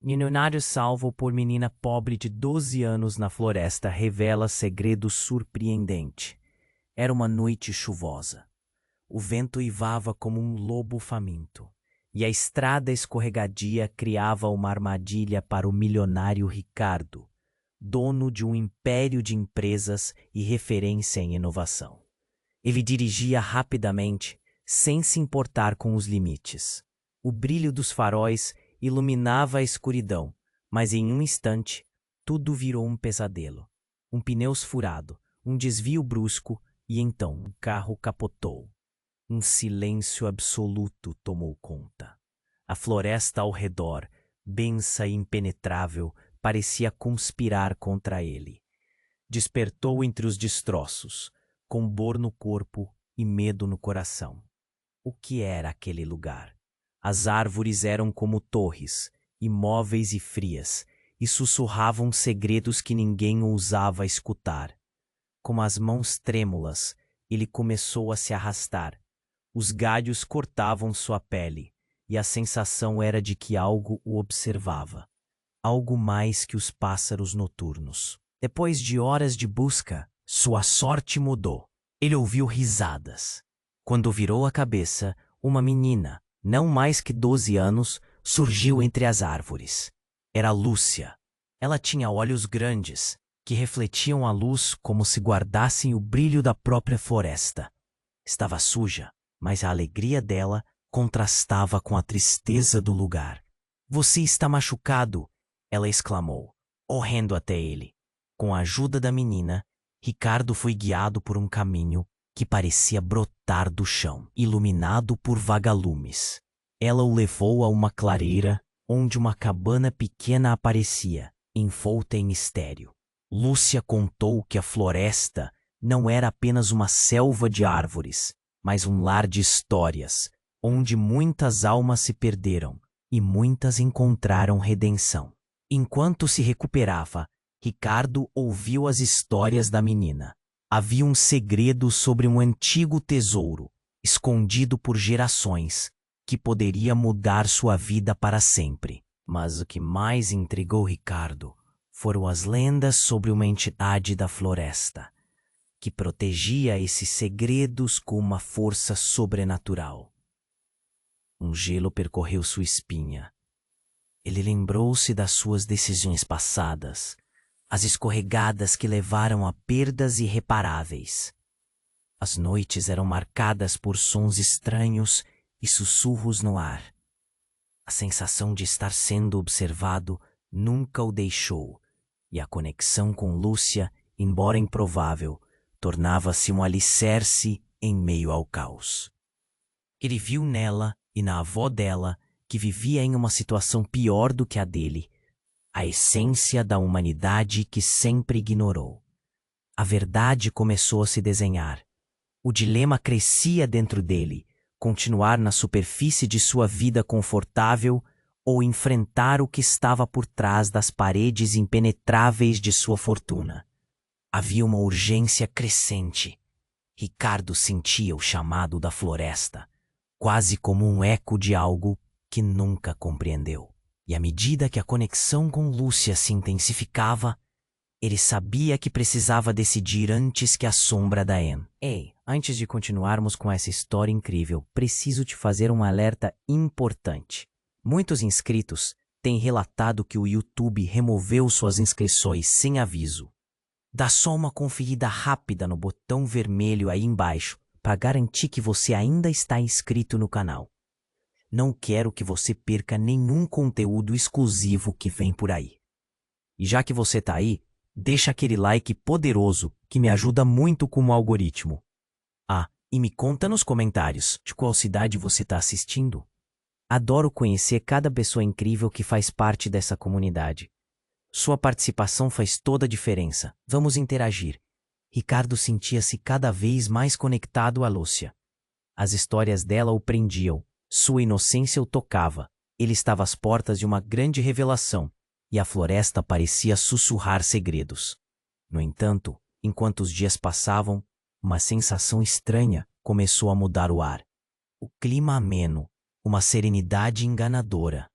Milionário salvo por menina pobre de 12 anos na floresta revela segredo surpreendente. Era uma noite chuvosa. O vento uivava como um lobo faminto, e a estrada escorregadia criava uma armadilha para o milionário Ricardo, dono de um império de empresas e referência em inovação. Ele dirigia rapidamente, sem se importar com os limites. O brilho dos faróis iluminava a escuridão, mas em um instante, tudo virou um pesadelo. Um pneu furado, um desvio brusco e então o carro capotou. Um silêncio absoluto tomou conta. A floresta ao redor, densa e impenetrável, parecia conspirar contra ele. Despertou entre os destroços, com dor no corpo e medo no coração. O que era aquele lugar? As árvores eram como torres, imóveis e frias, e sussurravam segredos que ninguém ousava escutar. Com as mãos trêmulas, ele começou a se arrastar. Os galhos cortavam sua pele, e a sensação era de que algo o observava. Algo mais que os pássaros noturnos. Depois de horas de busca, sua sorte mudou. Ele ouviu risadas. Quando virou a cabeça, uma menina, não mais que 12 anos, surgiu entre as árvores. Era Lúcia. Ela tinha olhos grandes, que refletiam a luz como se guardassem o brilho da própria floresta. Estava suja, mas a alegria dela contrastava com a tristeza do lugar. "Você está machucado!" ela exclamou, correndo até ele. Com a ajuda da menina, Ricardo foi guiado por um caminho que parecia brotar do chão, iluminado por vagalumes. Ela o levou a uma clareira, onde uma cabana pequena aparecia, envolta em mistério. Lúcia contou que a floresta não era apenas uma selva de árvores, mas um lar de histórias, onde muitas almas se perderam e muitas encontraram redenção. Enquanto se recuperava, Ricardo ouviu as histórias da menina. Havia um segredo sobre um antigo tesouro, escondido por gerações, que poderia mudar sua vida para sempre. Mas o que mais intrigou Ricardo foram as lendas sobre uma entidade da floresta, que protegia esses segredos com uma força sobrenatural. Um gelo percorreu sua espinha. Ele lembrou-se das suas decisões passadas, as escorregadas que levaram a perdas irreparáveis. As noites eram marcadas por sons estranhos e sussurros no ar. A sensação de estar sendo observado nunca o deixou, e a conexão com Lúcia, embora improvável, tornava-se um alicerce em meio ao caos. Ele viu nela e na avó dela, que vivia em uma situação pior do que a dele, a essência da humanidade que sempre ignorou. A verdade começou a se desenhar. O dilema crescia dentro dele: continuar na superfície de sua vida confortável ou enfrentar o que estava por trás das paredes impenetráveis de sua fortuna. Havia uma urgência crescente. Ricardo sentia o chamado da floresta, quase como um eco de algo que nunca compreendeu. E à medida que a conexão com Lúcia se intensificava, ele sabia que precisava decidir antes que a sombra da Anne. Ei, antes de continuarmos com essa história incrível, preciso te fazer um alerta importante. Muitos inscritos têm relatado que o YouTube removeu suas inscrições sem aviso. Dá só uma conferida rápida no botão vermelho aí embaixo para garantir que você ainda está inscrito no canal. Não quero que você perca nenhum conteúdo exclusivo que vem por aí. E já que você tá aí, deixa aquele like poderoso que me ajuda muito com o algoritmo. Ah, e me conta nos comentários de qual cidade você está assistindo. Adoro conhecer cada pessoa incrível que faz parte dessa comunidade. Sua participação faz toda a diferença. Vamos interagir. Ricardo sentia-se cada vez mais conectado a Lúcia. As histórias dela o prendiam. Sua inocência o tocava. Ele estava às portas de uma grande revelação, e a floresta parecia sussurrar segredos. No entanto, enquanto os dias passavam, uma sensação estranha começou a mudar o ar. O clima ameno, uma serenidade enganadora.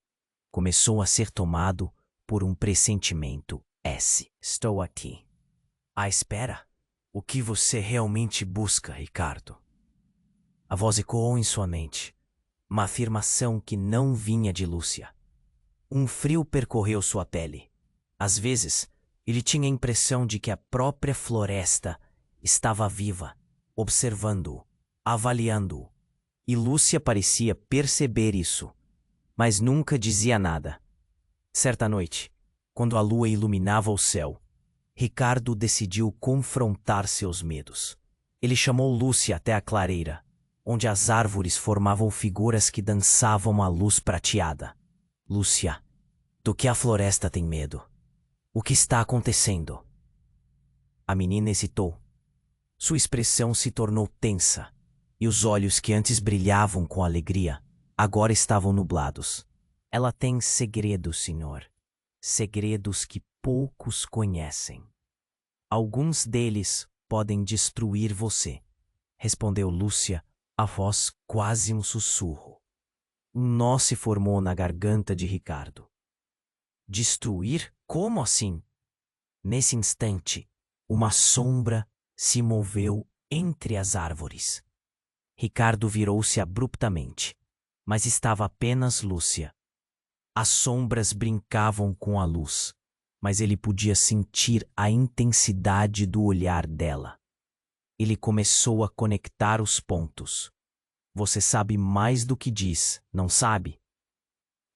começou a ser tomado por um pressentimento. Estou aqui. À espera. O que você realmente busca, Ricardo? A voz ecoou em sua mente. Uma afirmação que não vinha de Lúcia. Um frio percorreu sua pele. Às vezes, ele tinha a impressão de que a própria floresta estava viva, observando-o, avaliando-o. E Lúcia parecia perceber isso, mas nunca dizia nada. Certa noite, quando a lua iluminava o céu, Ricardo decidiu confrontar seus medos. Ele chamou Lúcia até a clareira, onde as árvores formavam figuras que dançavam à luz prateada. Lúcia, do que a floresta tem medo? O que está acontecendo? A menina hesitou. Sua expressão se tornou tensa, e os olhos que antes brilhavam com alegria, agora estavam nublados. Ela tem segredos, senhor. Segredos que poucos conhecem. Alguns deles podem destruir você, respondeu Lúcia, a voz quase um sussurro. Um nó se formou na garganta de Ricardo. Destruir? Como assim? Nesse instante, uma sombra se moveu entre as árvores. Ricardo virou-se abruptamente, mas estava apenas Lúcia. As sombras brincavam com a luz, mas ele podia sentir a intensidade do olhar dela. Ele começou a conectar os pontos. Você sabe mais do que diz, não sabe?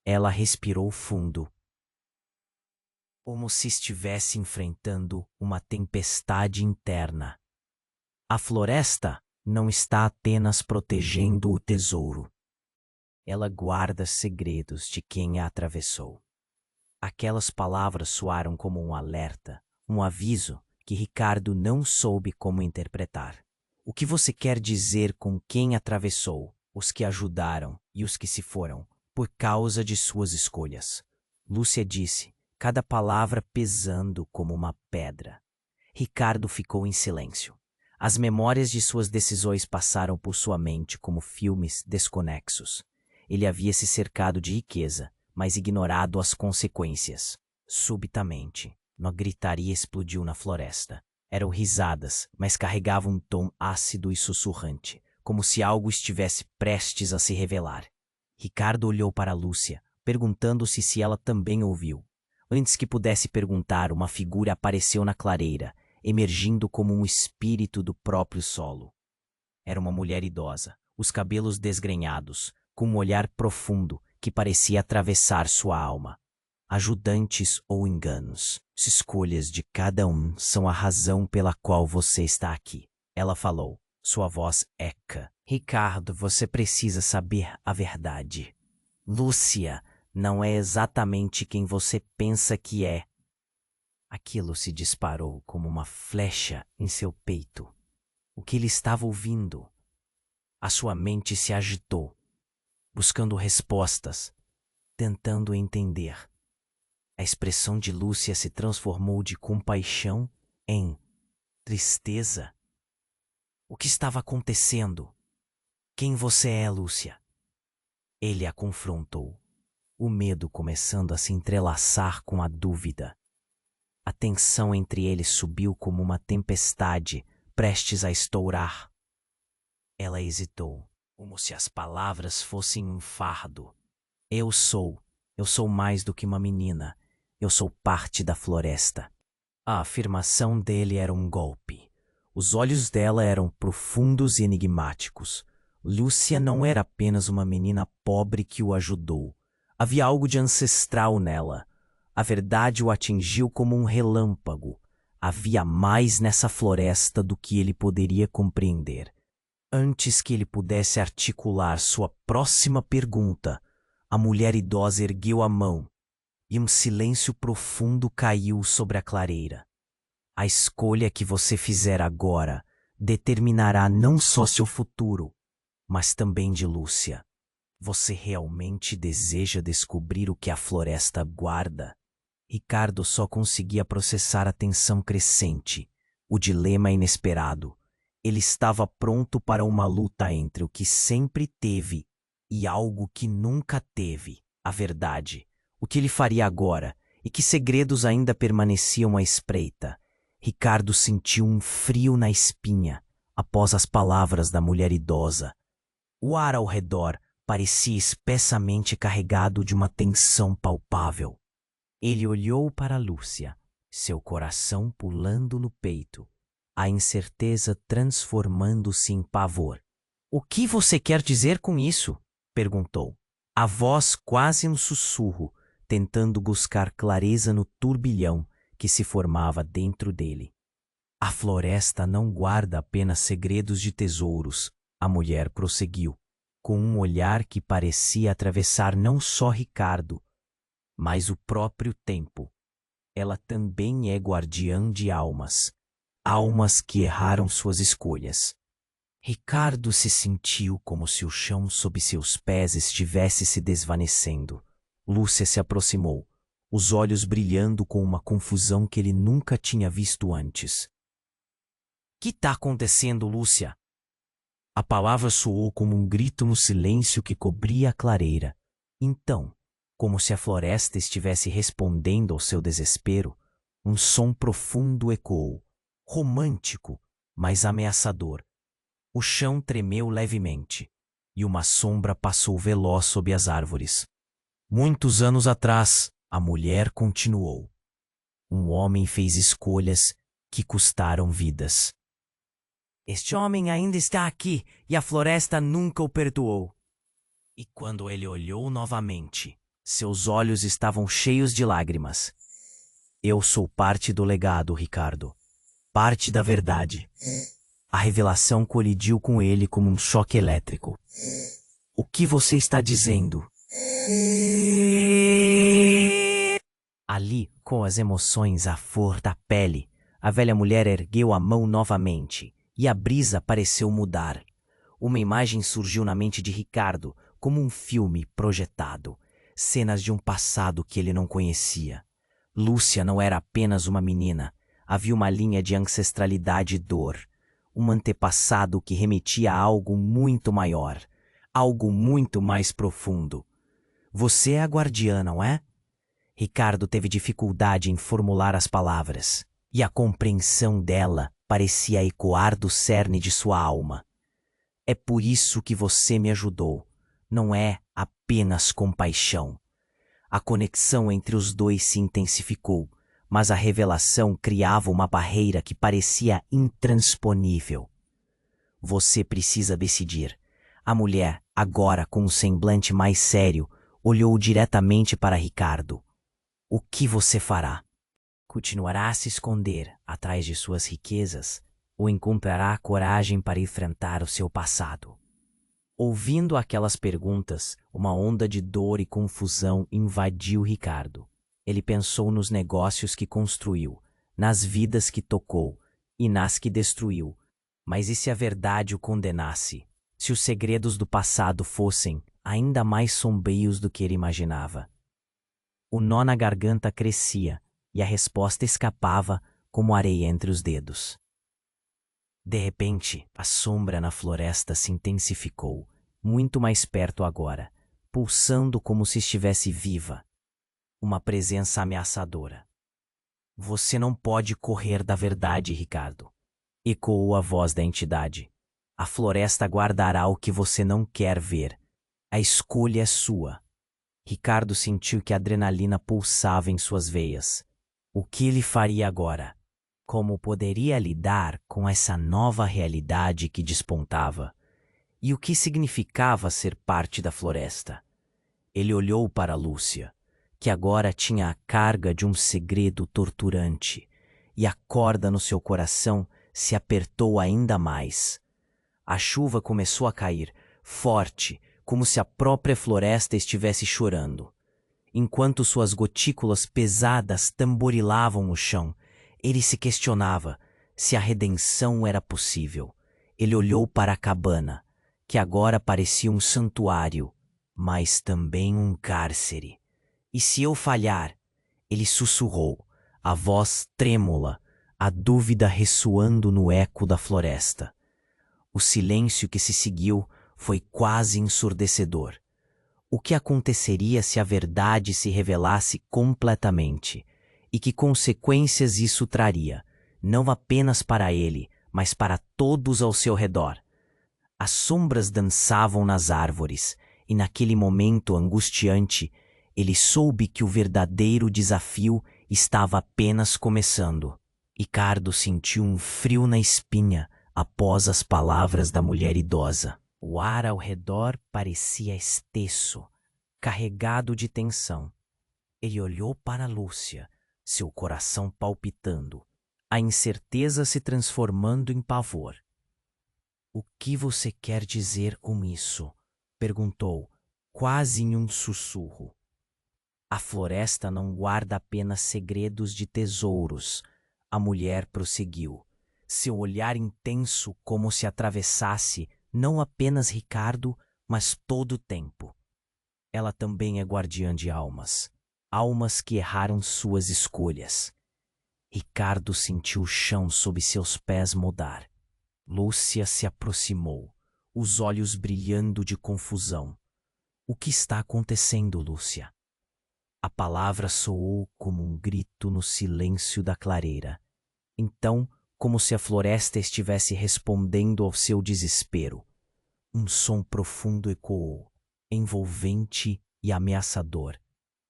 Ela respirou fundo, como se estivesse enfrentando uma tempestade interna. A floresta não está apenas protegendo o tesouro. Ela guarda segredos de quem a atravessou. Aquelas palavras soaram como um alerta, um aviso que Ricardo não soube como interpretar. O que você quer dizer com quem atravessou, os que ajudaram e os que se foram, por causa de suas escolhas? Lúcia disse, cada palavra pesando como uma pedra. Ricardo ficou em silêncio. As memórias de suas decisões passaram por sua mente como filmes desconexos. Ele havia se cercado de riqueza, mas ignorado as consequências. Subitamente, uma gritaria explodiu na floresta. Eram risadas, mas carregavam um tom ácido e sussurrante, como se algo estivesse prestes a se revelar. Ricardo olhou para Lúcia, perguntando-se se ela também ouviu. Antes que pudesse perguntar, uma figura apareceu na clareira, emergindo como um espírito do próprio solo. Era uma mulher idosa, os cabelos desgrenhados, com um olhar profundo que parecia atravessar sua alma. Ajudantes ou enganos, as escolhas de cada um são a razão pela qual você está aqui. Ela falou, sua voz eca. Ricardo, você precisa saber a verdade. Lúcia não é exatamente quem você pensa que é. Aquilo se disparou como uma flecha em seu peito. O que ele estava ouvindo? A sua mente se agitou, buscando respostas, tentando entender. A expressão de Lúcia se transformou de compaixão em tristeza. O que estava acontecendo? Quem você é, Lúcia? Ele a confrontou, o medo começando a se entrelaçar com a dúvida. A tensão entre eles subiu como uma tempestade, prestes a estourar. Ela hesitou, como se as palavras fossem um fardo. Eu sou mais do que uma menina. Eu sou parte da floresta. A afirmação dele era um golpe. Os olhos dela eram profundos e enigmáticos. Lúcia não era apenas uma menina pobre que o ajudou. Havia algo de ancestral nela. A verdade o atingiu como um relâmpago. Havia mais nessa floresta do que ele poderia compreender. Antes que ele pudesse articular sua próxima pergunta, a mulher idosa ergueu a mão e um silêncio profundo caiu sobre a clareira. A escolha que você fizer agora determinará não só seu futuro, mas também de Lúcia. Você realmente deseja descobrir o que a floresta guarda? Ricardo só conseguia processar a tensão crescente, o dilema inesperado. Ele estava pronto para uma luta entre o que sempre teve e algo que nunca teve, a verdade, O que ele faria agora? E que segredos ainda permaneciam à espreita? Ricardo sentiu um frio na espinha após as palavras da mulher idosa. O ar ao redor parecia espessamente carregado de uma tensão palpável. Ele olhou para Lúcia, seu coração pulando no peito, a incerteza transformando-se em pavor. "O que você quer dizer com isso?" perguntou. A voz quase um sussurro, tentando buscar clareza no turbilhão que se formava dentro dele. "A floresta não guarda apenas segredos de tesouros", a mulher prosseguiu, com um olhar que parecia atravessar não só Ricardo, mas o próprio tempo. Ela também é guardiã de almas, almas que erraram suas escolhas. Ricardo se sentiu como se o chão sob seus pés estivesse se desvanecendo. Lúcia se aproximou, os olhos brilhando com uma confusão que ele nunca tinha visto antes. "Que está acontecendo, Lúcia?" A palavra soou como um grito no silêncio que cobria a clareira. Então, como se a floresta estivesse respondendo ao seu desespero, um som profundo ecoou, romântico, mas ameaçador. O chão tremeu levemente, e uma sombra passou veloz sob as árvores. "Muitos anos atrás", a mulher continuou, "um homem fez escolhas que custaram vidas. Este homem ainda está aqui, e a floresta nunca o perdoou." E quando ele olhou novamente, seus olhos estavam cheios de lágrimas. "Eu sou parte do legado, Ricardo. Parte da verdade." A revelação colidiu com ele como um choque elétrico. "O que você está dizendo?" Ali, com as emoções à flor da pele, a velha mulher ergueu a mão novamente, e a brisa pareceu mudar. Uma imagem surgiu na mente de Ricardo, como um filme projetado, cenas de um passado que ele não conhecia. Lúcia não era apenas uma menina, havia uma linha de ancestralidade e dor, um antepassado que remetia a algo muito maior, algo muito mais profundo. "Você é a guardiã, não é?" Ricardo teve dificuldade em formular as palavras, e a compreensão dela parecia ecoar do cerne de sua alma. "É por isso que você me ajudou. Não é apenas compaixão." A conexão entre os dois se intensificou, mas a revelação criava uma barreira que parecia intransponível. "Você precisa decidir." A mulher, agora com um semblante mais sério, olhou diretamente para Ricardo. "O que você fará? Continuará a se esconder atrás de suas riquezas ou encontrará coragem para enfrentar o seu passado?" Ouvindo aquelas perguntas, uma onda de dor e confusão invadiu Ricardo. Ele pensou nos negócios que construiu, nas vidas que tocou e nas que destruiu. Mas e se a verdade o condenasse? Se os segredos do passado fossem ainda mais sombrios do que ele imaginava? O nó na garganta crescia e a resposta escapava como areia entre os dedos. De repente, a sombra na floresta se intensificou, muito mais perto agora, pulsando como se estivesse viva. Uma presença ameaçadora. "Você não pode correr da verdade, Ricardo", ecoou a voz da entidade. "A floresta guardará o que você não quer ver. A escolha é sua." Ricardo sentiu que a adrenalina pulsava em suas veias. O que ele faria agora? Como poderia lidar com essa nova realidade que despontava? E o que significava ser parte da floresta? Ele olhou para Lúcia, que agora tinha a carga de um segredo torturante, e a corda no seu coração se apertou ainda mais. A chuva começou a cair, forte, como se a própria floresta estivesse chorando. Enquanto suas gotículas pesadas tamborilavam no chão, ele se questionava se a redenção era possível. Ele olhou para a cabana, que agora parecia um santuário, mas também um cárcere. "E se eu falhar?" Ele sussurrou, a voz trêmula, a dúvida ressoando no eco da floresta. O silêncio que se seguiu foi quase ensurdecedor. O que aconteceria se a verdade se revelasse completamente? E que consequências isso traria, não apenas para ele, mas para todos ao seu redor? As sombras dançavam nas árvores, e naquele momento angustiante, ele soube que o verdadeiro desafio estava apenas começando. Ricardo sentiu um frio na espinha após as palavras da mulher idosa. O ar ao redor parecia espesso, carregado de tensão. Ele olhou para Lúcia, seu coração palpitando, a incerteza se transformando em pavor. "O que você quer dizer com isso?" perguntou, quase em um sussurro. "A floresta não guarda apenas segredos de tesouros", a mulher prosseguiu, seu olhar intenso como se atravessasse não apenas Ricardo, mas todo o tempo. "Ela também é guardiã de almas, almas que erraram suas escolhas." Ricardo sentiu o chão sob seus pés mudar. Lúcia se aproximou, os olhos brilhando de confusão. "O que está acontecendo, Lúcia?" A palavra soou como um grito no silêncio da clareira. Então, como se a floresta estivesse respondendo ao seu desespero, um som profundo ecoou, envolvente e ameaçador.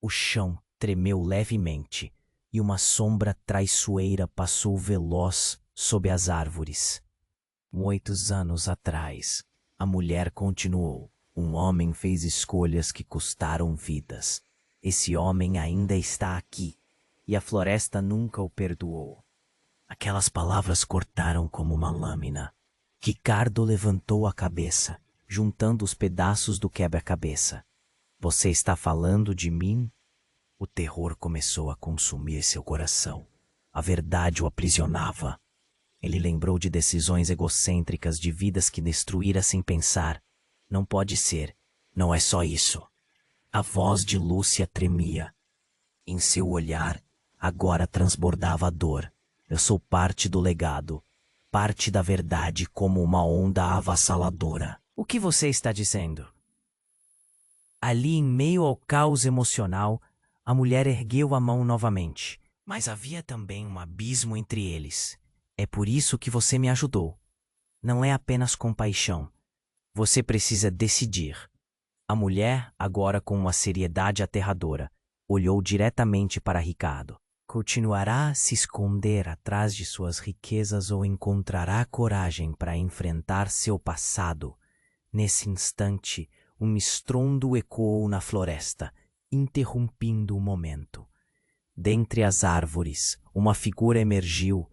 O chão tremeu levemente e uma sombra traiçoeira passou veloz sob as árvores. "Muitos anos atrás", a mulher continuou, "um homem fez escolhas que custaram vidas. Esse homem ainda está aqui, e a floresta nunca o perdoou." Aquelas palavras cortaram como uma lâmina. Ricardo levantou a cabeça, juntando os pedaços do quebra-cabeça. "Você está falando de mim?" O terror começou a consumir seu coração. A verdade o aprisionava. Ele lembrou de decisões egocêntricas, de vidas que destruíra sem pensar. "Não pode ser. Não é só isso." A voz de Lúcia tremia. Em seu olhar, agora transbordava a dor. "Eu sou parte do legado, parte da verdade como uma onda avassaladora." "O que você está dizendo?" Ali, em meio ao caos emocional, a mulher ergueu a mão novamente. "Mas havia também um abismo entre eles. É por isso que você me ajudou. Não é apenas compaixão. Você precisa decidir." A mulher, agora com uma seriedade aterradora, olhou diretamente para Ricardo. "Continuará a se esconder atrás de suas riquezas ou encontrará coragem para enfrentar seu passado?" Nesse instante, um estrondo ecoou na floresta, interrompendo o momento. Dentre as árvores, uma figura emergiu,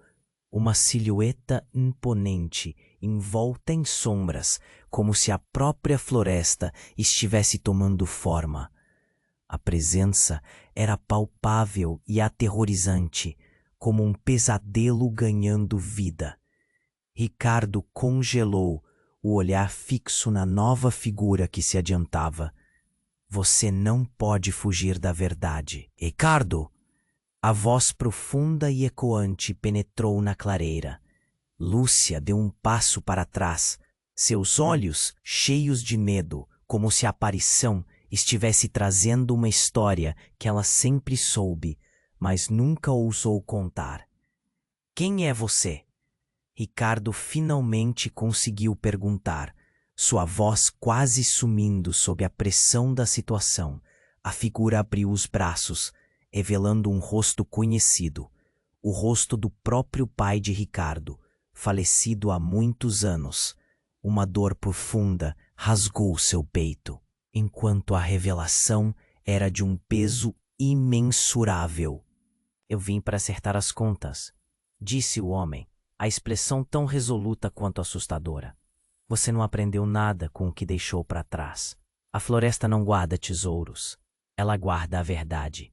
uma silhueta imponente, envolta em sombras, como se a própria floresta estivesse tomando forma. A presença era palpável e aterrorizante, como um pesadelo ganhando vida. Ricardo congelou, o olhar fixo na nova figura que se adiantava. "Você não pode fugir da verdade." "Ricardo!" A voz profunda e ecoante penetrou na clareira. Lúcia deu um passo para trás, seus olhos cheios de medo, como se a aparição estivesse trazendo uma história que ela sempre soube, mas nunca ousou contar. "Quem é você?" Ricardo finalmente conseguiu perguntar, sua voz quase sumindo sob a pressão da situação. A figura abriu os braços, revelando um rosto conhecido, o rosto do próprio pai de Ricardo, falecido há muitos anos. Uma dor profunda rasgou seu peito, enquanto a revelação era de um peso imensurável. "Eu vim para acertar as contas", disse o homem, a expressão tão resoluta quanto assustadora. "Você não aprendeu nada com o que deixou para trás. A floresta não guarda tesouros, ela guarda a verdade."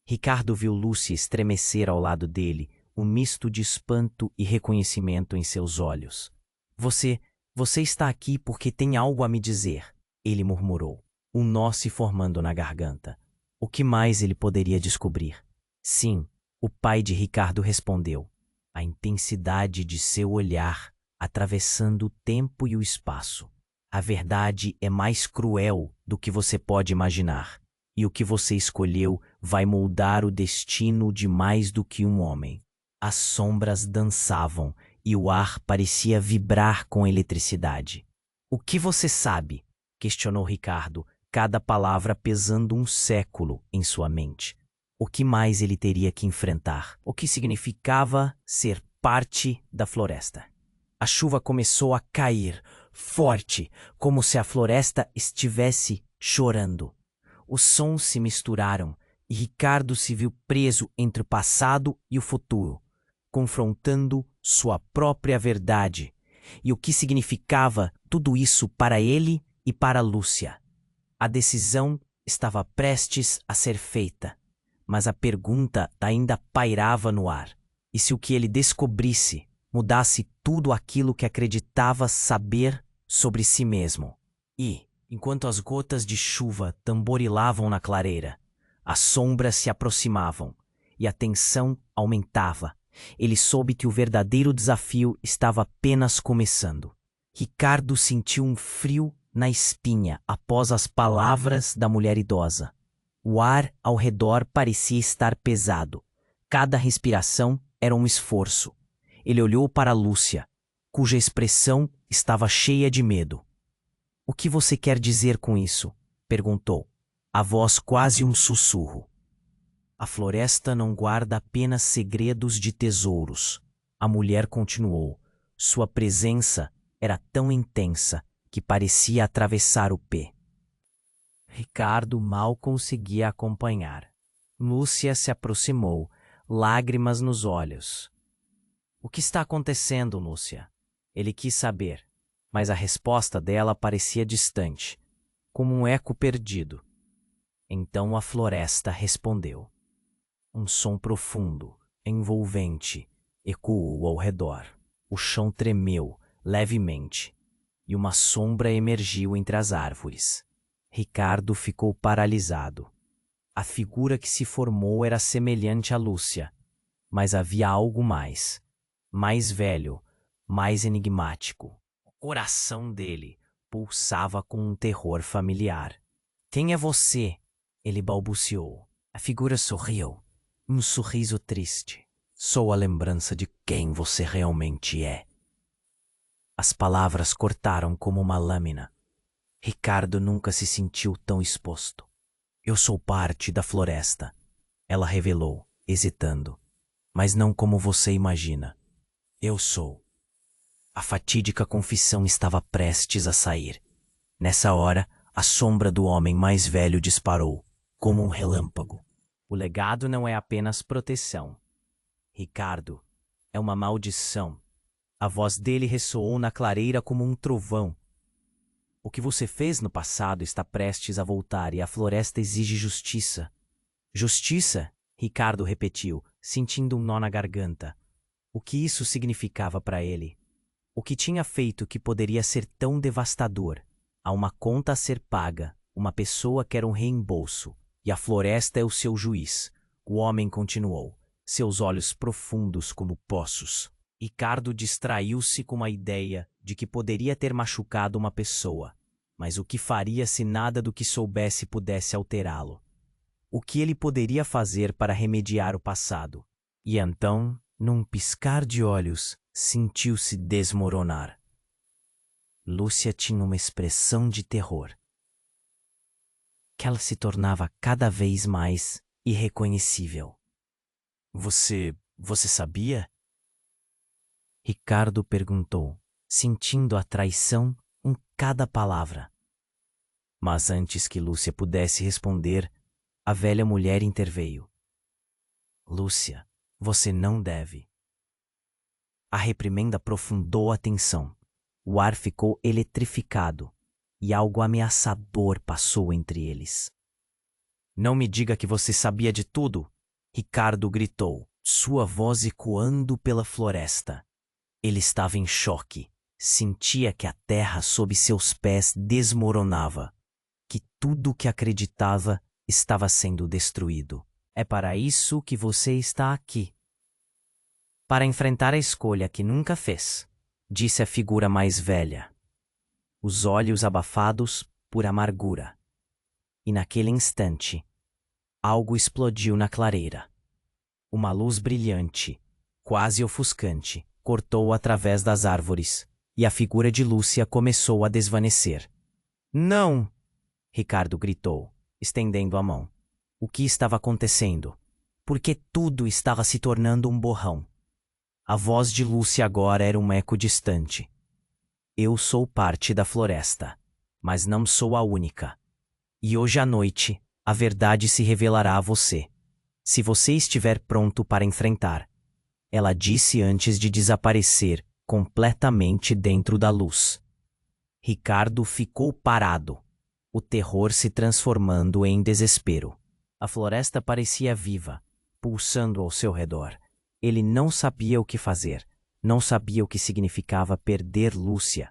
Ricardo viu Lúcia estremecer ao lado dele, um misto de espanto e reconhecimento em seus olhos. Você está aqui porque tem algo a me dizer", ele murmurou, um nó se formando na garganta. O que mais ele poderia descobrir? "Sim", o pai de Ricardo respondeu, a intensidade de seu olhar atravessando o tempo e o espaço. A verdade é mais cruel do que você pode imaginar, e o que você escolheu vai moldar o destino de mais do que um homem. As sombras dançavam e o ar parecia vibrar com eletricidade. O que você sabe? Questionou Ricardo, cada palavra pesando um século em sua mente. O que mais ele teria que enfrentar? O que significava ser parte da floresta? A chuva começou a cair, forte, como se a floresta estivesse chorando. Os sons se misturaram e Ricardo se viu preso entre o passado e o futuro, confrontando sua própria verdade e o que significava tudo isso para ele e para Lúcia. A decisão estava prestes a ser feita, mas a pergunta ainda pairava no ar. E se o que ele descobrisse mudasse tudo aquilo que acreditava saber sobre si mesmo? E, enquanto as gotas de chuva tamborilavam na clareira, as sombras se aproximavam e a tensão aumentava. Ele soube que o verdadeiro desafio estava apenas começando. Ricardo sentiu um frio na espinha após as palavras da mulher idosa. O ar ao redor parecia estar pesado. Cada respiração era um esforço. Ele olhou para Lúcia, cuja expressão estava cheia de medo. "O que você quer dizer com isso?" perguntou, a voz quase um sussurro. "A floresta não guarda apenas segredos de tesouros." A mulher continuou. Sua presença era tão intensa que parecia atravessar o pé. Ricardo mal conseguia acompanhar. Lúcia se aproximou, lágrimas nos olhos. "O que está acontecendo, Lúcia?" Ele quis saber, mas a resposta dela parecia distante, como um eco perdido. Então a floresta respondeu. Um som profundo, envolvente, ecoou ao redor. O chão tremeu levemente e uma sombra emergiu entre as árvores. Ricardo ficou paralisado. A figura que se formou era semelhante a Lúcia, mas havia algo mais velho, mais enigmático. O coração dele pulsava com um terror familiar. "Quem é você?" ele balbuciou. A figura sorriu, um sorriso triste. "Sou a lembrança de quem você realmente é." As palavras cortaram como uma lâmina. Ricardo nunca se sentiu tão exposto. "Eu sou parte da floresta," ela revelou, hesitando. "Mas não como você imagina. Eu sou." A fatídica confissão estava prestes a sair. Nessa hora, a sombra do homem mais velho disparou, como um relâmpago. "O legado não é apenas proteção. Ricardo, é uma maldição." A voz dele ressoou na clareira como um trovão. "O que você fez no passado está prestes a voltar e a floresta exige justiça." "Justiça?" Ricardo repetiu, sentindo um nó na garganta. O que isso significava para ele? O que tinha feito que poderia ser tão devastador? Há uma conta a ser paga, uma pessoa quer um reembolso, e a floresta é o seu juiz. O homem continuou, seus olhos profundos como poços. Ricardo distraiu-se com a ideia de que poderia ter machucado uma pessoa, mas o que faria se nada do que soubesse pudesse alterá-lo? O que ele poderia fazer para remediar o passado? E então, num piscar de olhos, sentiu-se desmoronar. Lúcia tinha uma expressão de terror, que ela se tornava cada vez mais irreconhecível. Você sabia?" Ricardo perguntou, sentindo a traição em cada palavra. Mas antes que Lúcia pudesse responder, a velha mulher interveio. "Lúcia, você não deve." A reprimenda aprofundou a tensão. O ar ficou eletrificado e algo ameaçador passou entre eles. "Não me diga que você sabia de tudo!" Ricardo gritou, sua voz ecoando pela floresta. Ele estava em choque. Sentia que a terra sob seus pés desmoronava, que tudo o que acreditava estava sendo destruído. "É para isso que você está aqui." "Para enfrentar a escolha que nunca fez," disse a figura mais velha. os olhos abafados por amargura. E naquele instante, algo explodiu na clareira. Uma luz brilhante, quase ofuscante, cortou através das árvores, e a figura de Lúcia começou a desvanecer. Não! Ricardo gritou, estendendo a mão. O que estava acontecendo? Porque tudo estava se tornando um borrão. A voz de Lúcia agora era um eco distante. Eu sou parte da floresta, mas não sou a única. E hoje à noite, a verdade se revelará a você. Se você estiver pronto para enfrentar. Ela disse antes de desaparecer completamente dentro da luz. Ricardo ficou parado, o terror se transformando em desespero. A floresta parecia viva, pulsando ao seu redor. Ele não sabia o que fazer, não sabia o que significava perder Lúcia.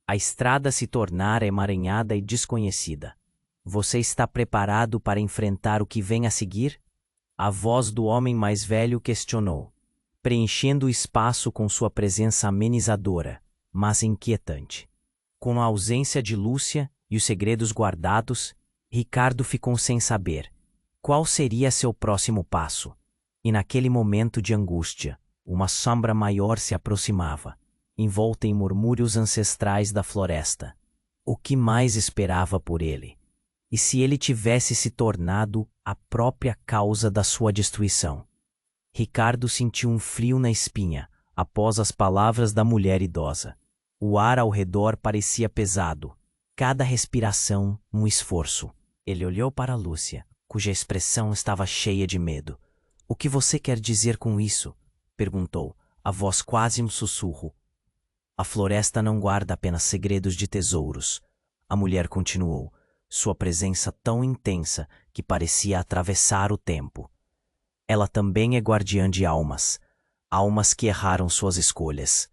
A estrada se tornara emaranhada e desconhecida. Você está preparado para enfrentar o que vem a seguir? A voz do homem mais velho questionou, preenchendo o espaço com sua presença amenizadora, mas inquietante. Com a ausência de Lúcia e os segredos guardados, Ricardo ficou sem saber qual seria seu próximo passo. E naquele momento de angústia, uma sombra maior se aproximava, envolta em murmúrios ancestrais da floresta. O que mais esperava por ele? E se ele tivesse se tornado a própria causa da sua destruição? Ricardo sentiu um frio na espinha após as palavras da mulher idosa. O ar ao redor parecia pesado, cada respiração um esforço. Ele olhou para Lúcia, cuja expressão estava cheia de medo. O que você quer dizer com isso? Perguntou, a voz quase um sussurro. A floresta não guarda apenas segredos de tesouros. A mulher continuou, sua presença tão intensa que parecia atravessar o tempo. Ela também é guardiã de almas, almas que erraram suas escolhas.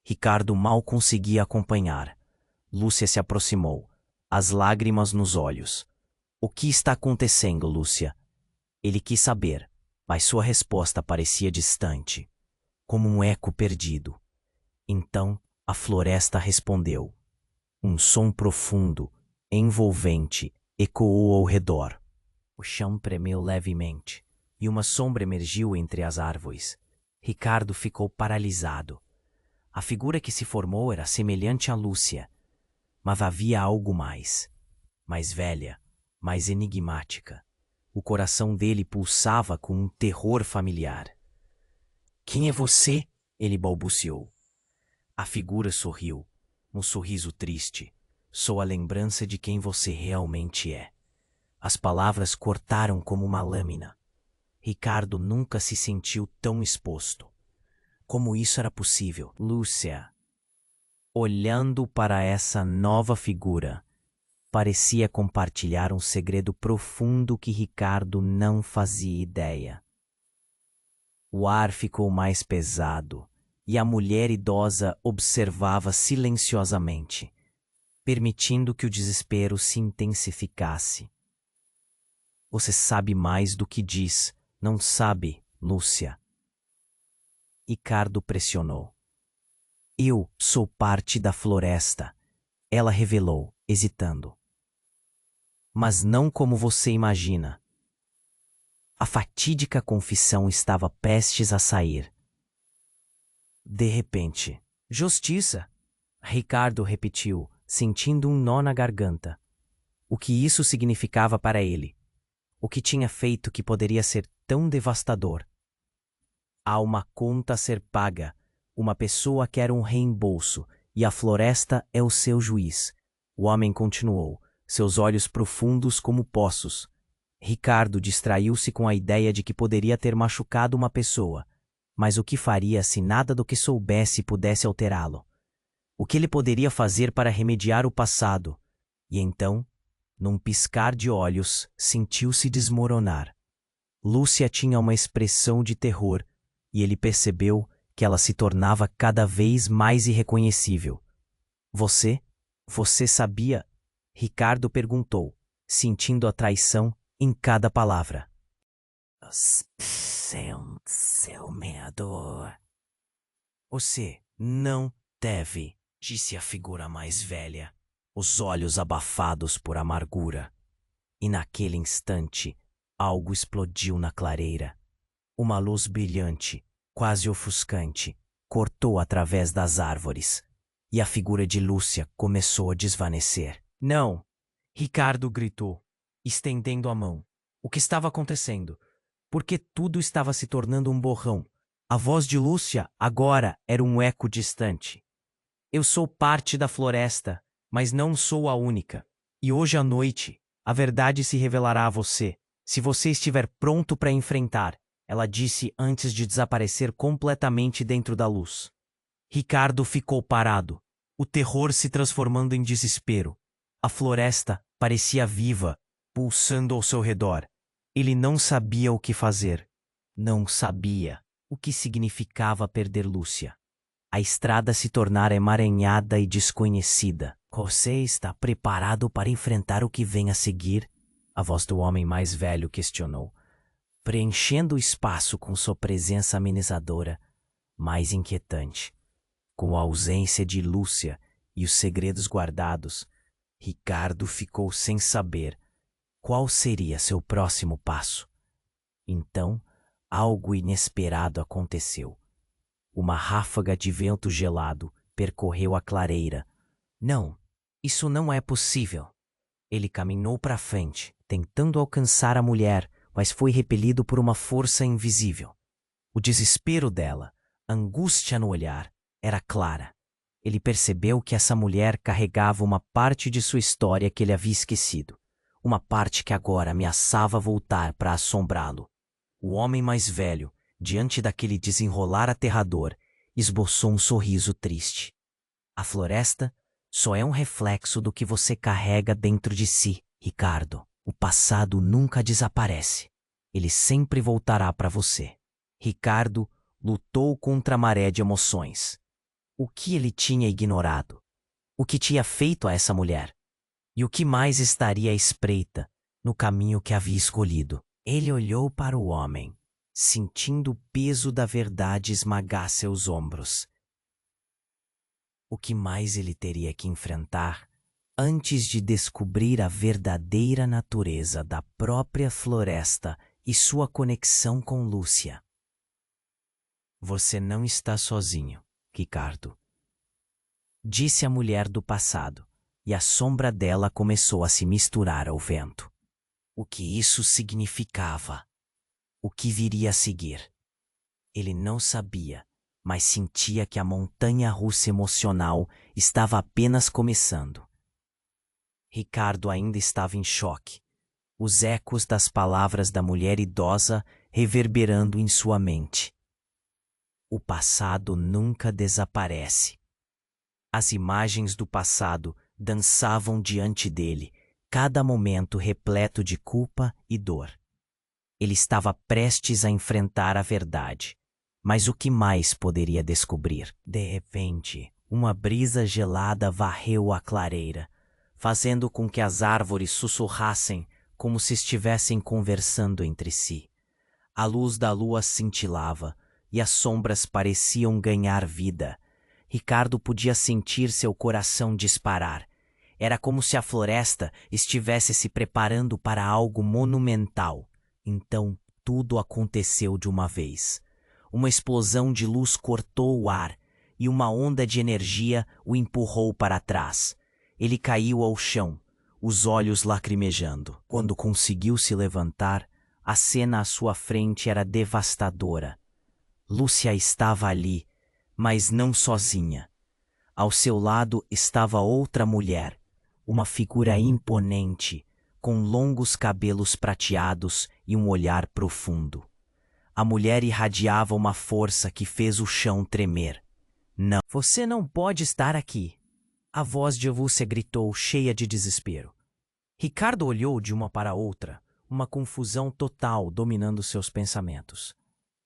Ricardo mal conseguia acompanhar. Lúcia se aproximou, as lágrimas nos olhos. O que está acontecendo, Lúcia? Ele quis saber, mas sua resposta parecia distante, como um eco perdido. Então a floresta respondeu. Um som profundo, envolvente, ecoou ao redor. O chão tremeu levemente, e uma sombra emergiu entre as árvores. Ricardo ficou paralisado. A figura que se formou era semelhante a Lúcia, mas havia algo mais velha, mais enigmática. O coração dele pulsava com um terror familiar. Quem é você? Ele balbuciou. A figura sorriu, um sorriso triste. Sou a lembrança de quem você realmente é. As palavras cortaram como uma lâmina. Ricardo nunca se sentiu tão exposto. Como isso era possível? Lúcia, olhando para essa nova figura, parecia compartilhar um segredo profundo que Ricardo não fazia ideia. O ar ficou mais pesado e a mulher idosa observava silenciosamente, permitindo que o desespero se intensificasse. Você sabe mais do que diz, não sabe, Lúcia? Ricardo pressionou. Eu sou parte da floresta, ela revelou, hesitando. Mas não como você imagina. A fatídica confissão estava prestes a sair. De repente, justiça! Ricardo repetiu, sentindo um nó na garganta. O que isso significava para ele? O que tinha feito que poderia ser tão devastador? Há uma conta a ser paga, uma pessoa quer um reembolso, e a floresta é o seu juiz. O homem continuou, seus olhos profundos como poços. Ricardo distraiu-se com a ideia de que poderia ter machucado uma pessoa, mas o que faria se nada do que soubesse pudesse alterá-lo? O que ele poderia fazer para remediar o passado? E então, num piscar de olhos, sentiu-se desmoronar. Lúcia tinha uma expressão de terror, e ele percebeu que ela se tornava cada vez mais irreconhecível. Você sabia? Ricardo perguntou, sentindo a traição em cada palavra. Seu meador. Você não deve disse a figura mais velha, os olhos abafados por amargura. E naquele instante, algo explodiu na clareira. Uma luz brilhante, quase ofuscante, cortou através das árvores, e a figura de Lúcia começou a desvanecer. Não! Ricardo gritou, estendendo a mão. O que estava acontecendo? Porque tudo estava se tornando um borrão. A voz de Lúcia agora era um eco distante. Eu sou parte da floresta, mas não sou a única. E hoje à noite, a verdade se revelará a você, se você estiver pronto para enfrentar, ela disse antes de desaparecer completamente dentro da luz. Ricardo ficou parado, o terror se transformando em desespero. A floresta parecia viva, pulsando ao seu redor. Ele não sabia o que fazer. Não sabia o que significava perder Lúcia. A estrada se tornara emaranhada e desconhecida. Você está preparado para enfrentar o que vem a seguir? A voz do homem mais velho questionou, preenchendo o espaço com sua presença amenizadora, mais inquietante. Com a ausência de Lúcia e os segredos guardados, Ricardo ficou sem saber qual seria seu próximo passo. Então, algo inesperado aconteceu. Uma ráfaga de vento gelado percorreu a clareira. Não, isso não é possível. Ele caminhou para frente, tentando alcançar a mulher, mas foi repelido por uma força invisível. O desespero dela, a angústia no olhar, era clara. Ele percebeu que essa mulher carregava uma parte de sua história que ele havia esquecido. Uma parte que agora ameaçava voltar para assombrá-lo. O homem mais velho, diante daquele desenrolar aterrador, esboçou um sorriso triste. A floresta só é um reflexo do que você carrega dentro de si, Ricardo. O passado nunca desaparece. Ele sempre voltará para você. Ricardo lutou contra a maré de emoções. O que ele tinha ignorado? O que tinha feito a essa mulher? E o que mais estaria à espreita no caminho que havia escolhido? Ele olhou para o homem, sentindo o peso da verdade esmagar seus ombros. O que mais ele teria que enfrentar antes de descobrir a verdadeira natureza da própria floresta e sua conexão com Lúcia? Você não está sozinho, Ricardo, disse a mulher do passado, e a sombra dela começou a se misturar ao vento. O que isso significava? O que viria a seguir? Ele não sabia, mas sentia que a montanha-russa emocional estava apenas começando. Ricardo ainda estava em choque, os ecos das palavras da mulher idosa reverberando em sua mente. O passado nunca desaparece. As imagens do passado dançavam diante dele, cada momento repleto de culpa e dor. Ele estava prestes a enfrentar a verdade. Mas o que mais poderia descobrir? De repente, uma brisa gelada varreu a clareira, fazendo com que as árvores sussurrassem como se estivessem conversando entre si. A luz da lua cintilava e as sombras pareciam ganhar vida. Ricardo podia sentir seu coração disparar. Era como se a floresta estivesse se preparando para algo monumental. Então, tudo aconteceu de uma vez. Uma explosão de luz cortou o ar e uma onda de energia o empurrou para trás. Ele caiu ao chão, os olhos lacrimejando. Quando conseguiu se levantar, a cena à sua frente era devastadora. Lúcia estava ali, mas não sozinha. Ao seu lado estava outra mulher, uma figura imponente, com longos cabelos prateados e um olhar profundo. A mulher irradiava uma força que fez o chão tremer. Não, você não pode estar aqui. A voz de Lúcia gritou, cheia de desespero. Ricardo olhou de uma para outra, uma confusão total dominando seus pensamentos.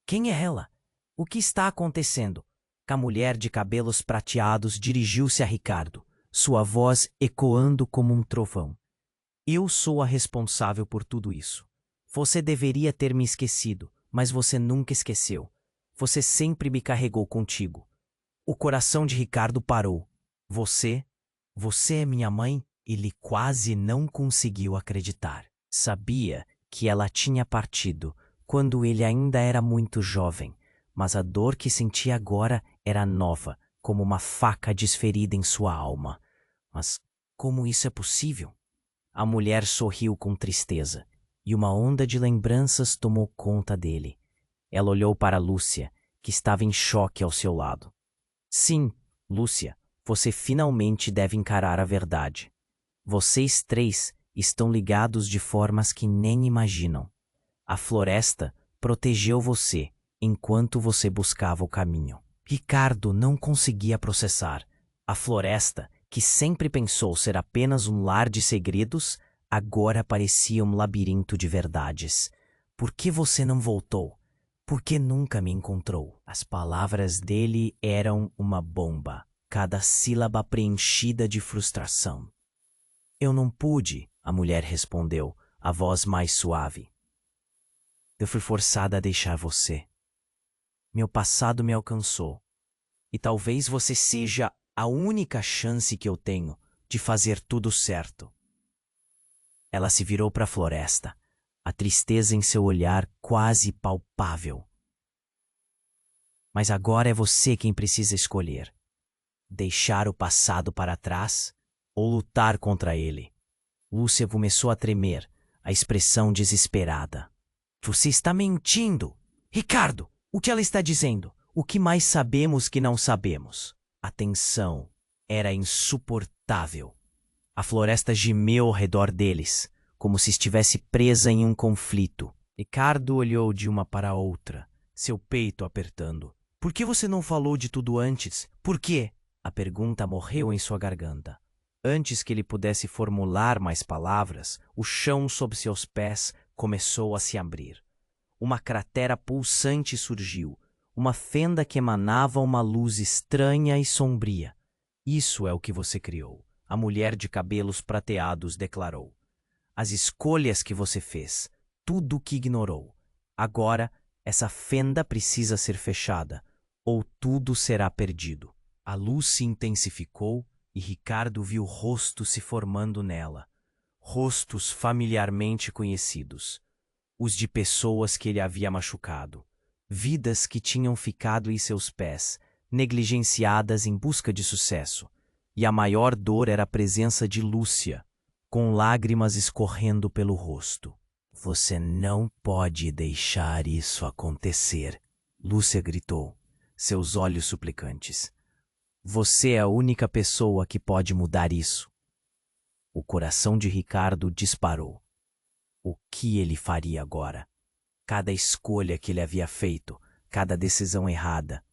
Quem é ela? O que está acontecendo? A mulher de cabelos prateados dirigiu-se a Ricardo, sua voz ecoando como um trovão. Eu sou a responsável por tudo isso. Você deveria ter me esquecido, mas você nunca esqueceu. Você sempre me carregou contigo. O coração de Ricardo parou. Você é minha mãe? Ele quase não conseguiu acreditar. Sabia que ela tinha partido quando ele ainda era muito jovem, mas a dor que sentia agora era nova, como uma faca desferida em sua alma. Mas como isso é possível? A mulher sorriu com tristeza, e uma onda de lembranças tomou conta dele. Ela olhou para Lúcia, que estava em choque ao seu lado. Sim, Lúcia, você finalmente deve encarar a verdade. Vocês três estão ligados de formas que nem imaginam. A floresta protegeu você enquanto você buscava o caminho. Ricardo não conseguia processar. A floresta, que sempre pensou ser apenas um lar de segredos, agora parecia um labirinto de verdades. Por que você não voltou? Por que nunca me encontrou? As palavras dele eram uma bomba, cada sílaba preenchida de frustração. Eu não pude, a mulher respondeu, a voz mais suave. Eu fui forçada a deixar você. Meu passado me alcançou. E talvez você seja a única chance que eu tenho de fazer tudo certo. Ela se virou para a floresta, a tristeza em seu olhar quase palpável. Mas agora é você quem precisa escolher. Deixar o passado para trás ou lutar contra ele. Lúcia começou a tremer, a expressão desesperada. Você está mentindo! Ricardo, o que ela está dizendo? O que mais sabemos que não sabemos? A tensão era insuportável. A floresta gemeu ao redor deles, como se estivesse presa em um conflito. Ricardo olhou de uma para a outra, seu peito apertando. Por que você não falou de tudo antes? Por quê? A pergunta morreu em sua garganta. Antes que ele pudesse formular mais palavras, o chão sob seus pés começou a se abrir. Uma cratera pulsante surgiu, uma fenda que emanava uma luz estranha e sombria. Isso é o que você criou, a mulher de cabelos prateados declarou. As escolhas que você fez, tudo o que ignorou. Agora, essa fenda precisa ser fechada, ou tudo será perdido. A luz se intensificou e Ricardo viu rostos se formando nela. Rostos familiarmente conhecidos. Os de pessoas que ele havia machucado. Vidas que tinham ficado em seus pés, negligenciadas em busca de sucesso. E a maior dor era a presença de Lúcia, com lágrimas escorrendo pelo rosto. Você não pode deixar isso acontecer, Lúcia gritou, seus olhos suplicantes. Você é a única pessoa que pode mudar isso. O coração de Ricardo disparou. O que ele faria agora? Cada escolha que ele havia feito, cada decisão errada,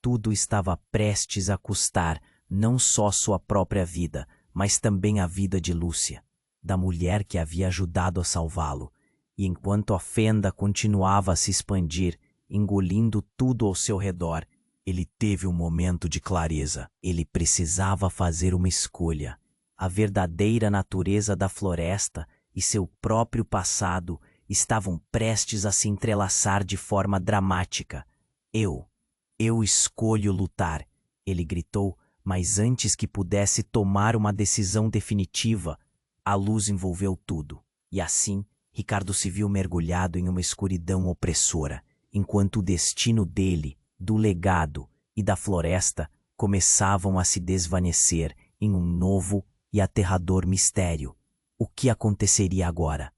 tudo estava prestes a custar não só sua própria vida, mas também a vida de Lúcia, da mulher que havia ajudado a salvá-lo. E enquanto a fenda continuava a se expandir, engolindo tudo ao seu redor, ele teve um momento de clareza. Ele precisava fazer uma escolha. A verdadeira natureza da floresta e seu próprio passado estavam prestes a se entrelaçar de forma dramática. Eu escolho lutar, ele gritou, mas antes que pudesse tomar uma decisão definitiva, a luz envolveu tudo. E assim, Ricardo se viu mergulhado em uma escuridão opressora, enquanto o destino dele, do legado e da floresta começavam a se desvanecer em um novo e aterrador mistério. O que aconteceria agora?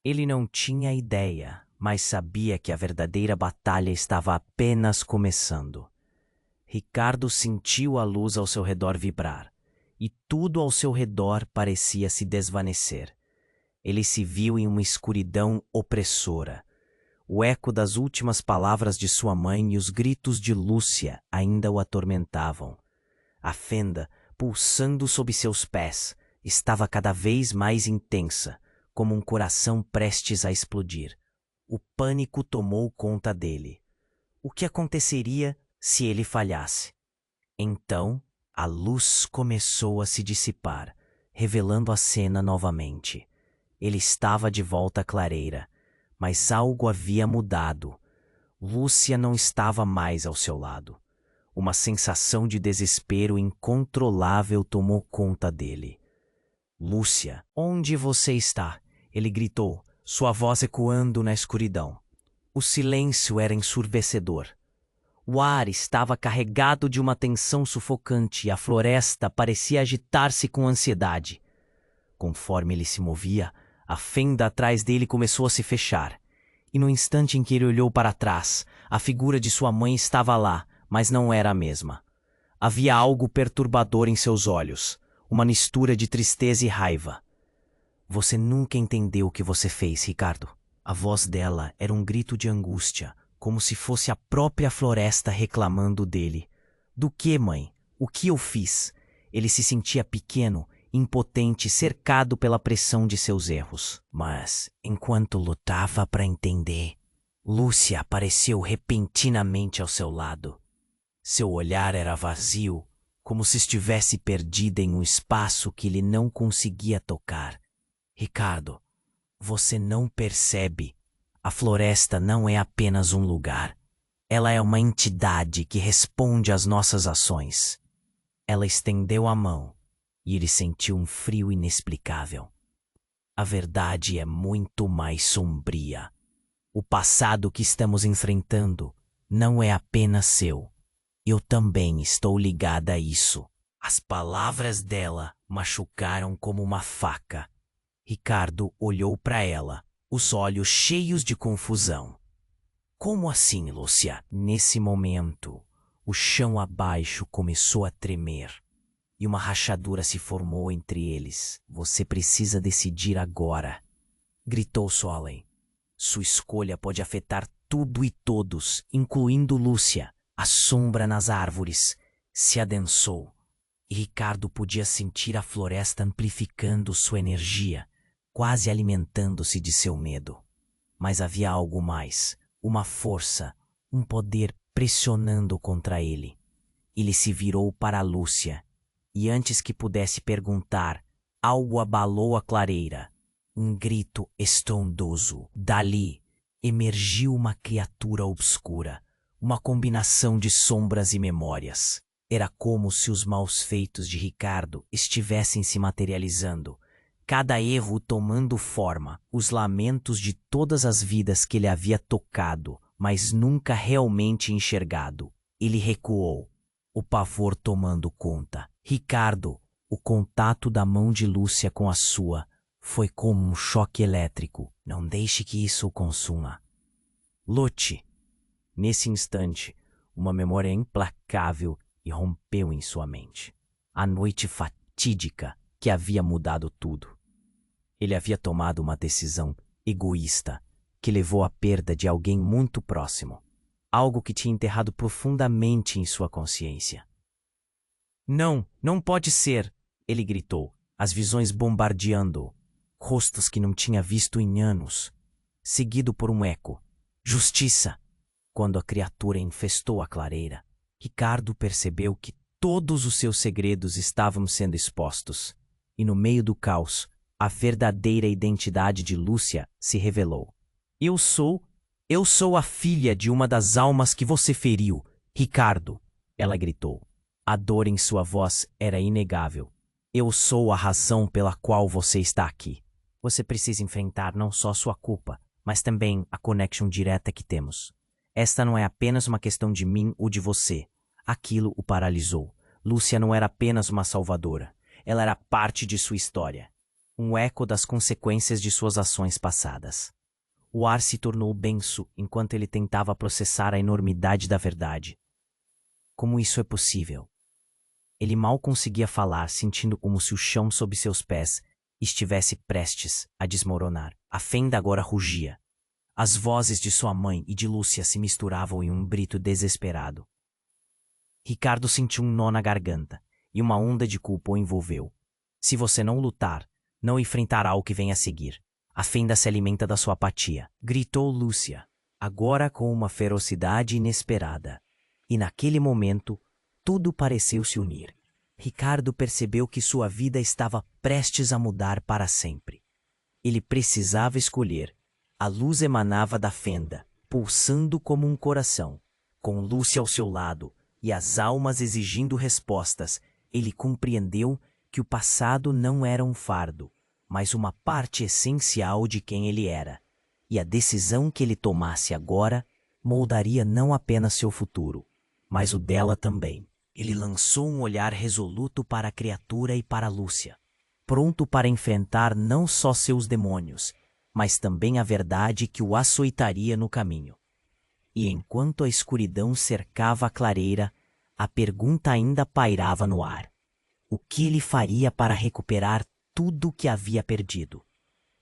Ele não tinha ideia, mas sabia que a verdadeira batalha estava apenas começando. Ricardo sentiu a luz ao seu redor vibrar, e tudo ao seu redor parecia se desvanecer. Ele se viu em uma escuridão opressora. O eco das últimas palavras de sua mãe e os gritos de Lúcia ainda o atormentavam. A fenda, pulsando sob seus pés, estava cada vez mais intensa, como um coração prestes a explodir. O pânico tomou conta dele. O que aconteceria se ele falhasse? Então, a luz começou a se dissipar, revelando a cena novamente. Ele estava de volta à clareira, mas algo havia mudado. Lúcia não estava mais ao seu lado. Uma sensação de desespero incontrolável tomou conta dele. Lúcia, onde você está? Ele gritou, sua voz ecoando na escuridão. O silêncio era ensurdecedor. O ar estava carregado de uma tensão sufocante e a floresta parecia agitar-se com ansiedade. Conforme ele se movia, a fenda atrás dele começou a se fechar. E no instante em que ele olhou para trás, a figura de sua mãe estava lá, mas não era a mesma. Havia algo perturbador em seus olhos, uma mistura de tristeza e raiva. Você nunca entendeu o que você fez, Ricardo. A voz dela era um grito de angústia, como se fosse a própria floresta reclamando dele. Do que, mãe? O que eu fiz? Ele se sentia pequeno, impotente, cercado pela pressão de seus erros. Mas, enquanto lutava para entender, Lúcia apareceu repentinamente ao seu lado. Seu olhar era vazio, como se estivesse perdida em um espaço que ele não conseguia tocar. Ricardo, você não percebe. A floresta não é apenas um lugar. Ela é uma entidade que responde às nossas ações. Ela estendeu a mão e ele sentiu um frio inexplicável. A verdade é muito mais sombria. O passado que estamos enfrentando não é apenas seu. Eu também estou ligada a isso. As palavras dela machucaram como uma faca. Ricardo olhou para ela, os olhos cheios de confusão. Como assim, Lúcia? Nesse momento, o chão abaixo começou a tremer e uma rachadura se formou entre eles. Você precisa decidir agora, gritou Solen. Sua escolha pode afetar tudo e todos, incluindo Lúcia. A sombra nas árvores se adensou e Ricardo podia sentir a floresta amplificando sua energia, quase alimentando-se de seu medo. Mas havia algo mais, uma força, um poder pressionando contra ele. Ele se virou para Lúcia e antes que pudesse perguntar, algo abalou a clareira. Um grito estrondoso. Dali emergiu uma criatura obscura. Uma combinação de sombras e memórias. Era como se os maus feitos de Ricardo estivessem se materializando, cada erro tomando forma, os lamentos de todas as vidas que ele havia tocado, mas nunca realmente enxergado. Ele recuou, o pavor tomando conta. Ricardo, o contato da mão de Lúcia com a sua, foi como um choque elétrico. Não deixe que isso o consuma. Lute. Nesse instante, uma memória implacável irrompeu em sua mente. A noite fatídica que havia mudado tudo. Ele havia tomado uma decisão egoísta que levou à perda de alguém muito próximo. Algo que tinha enterrado profundamente em sua consciência. Não, não pode ser! Ele gritou, as visões bombardeando-o. Rostos que não tinha visto em anos. Seguido por um eco. Justiça! Quando a criatura infestou a clareira, Ricardo percebeu que todos os seus segredos estavam sendo expostos. E no meio do caos, a verdadeira identidade de Lúcia se revelou. Eu sou a filha de uma das almas que você feriu, Ricardo, ela gritou. A dor em sua voz era inegável. Eu sou a razão pela qual você está aqui. Você precisa enfrentar não só sua culpa, mas também a conexão direta que temos. Esta não é apenas uma questão de mim ou de você. Aquilo o paralisou. Lúcia não era apenas uma salvadora. Ela era parte de sua história. Um eco das consequências de suas ações passadas. O ar se tornou denso enquanto ele tentava processar a enormidade da verdade. Como isso é possível? Ele mal conseguia falar, sentindo como se o chão sob seus pés estivesse prestes a desmoronar. A fenda agora rugia. As vozes de sua mãe e de Lúcia se misturavam em um grito desesperado. Ricardo sentiu um nó na garganta e uma onda de culpa o envolveu. Se você não lutar, não enfrentará o que vem a seguir. A fenda se alimenta da sua apatia, gritou Lúcia, agora com uma ferocidade inesperada. E naquele momento, tudo pareceu se unir. Ricardo percebeu que sua vida estava prestes a mudar para sempre. Ele precisava escolher. A luz emanava da fenda, pulsando como um coração. Com Lúcia ao seu lado, e as almas exigindo respostas, ele compreendeu que o passado não era um fardo, mas uma parte essencial de quem ele era, e a decisão que ele tomasse agora moldaria não apenas seu futuro, mas o dela também. Ele lançou um olhar resoluto para a criatura e para Lúcia, pronto para enfrentar não só seus demônios, mas também a verdade que o açoitaria no caminho. E enquanto a escuridão cercava a clareira, a pergunta ainda pairava no ar. O que ele faria para recuperar tudo o que havia perdido?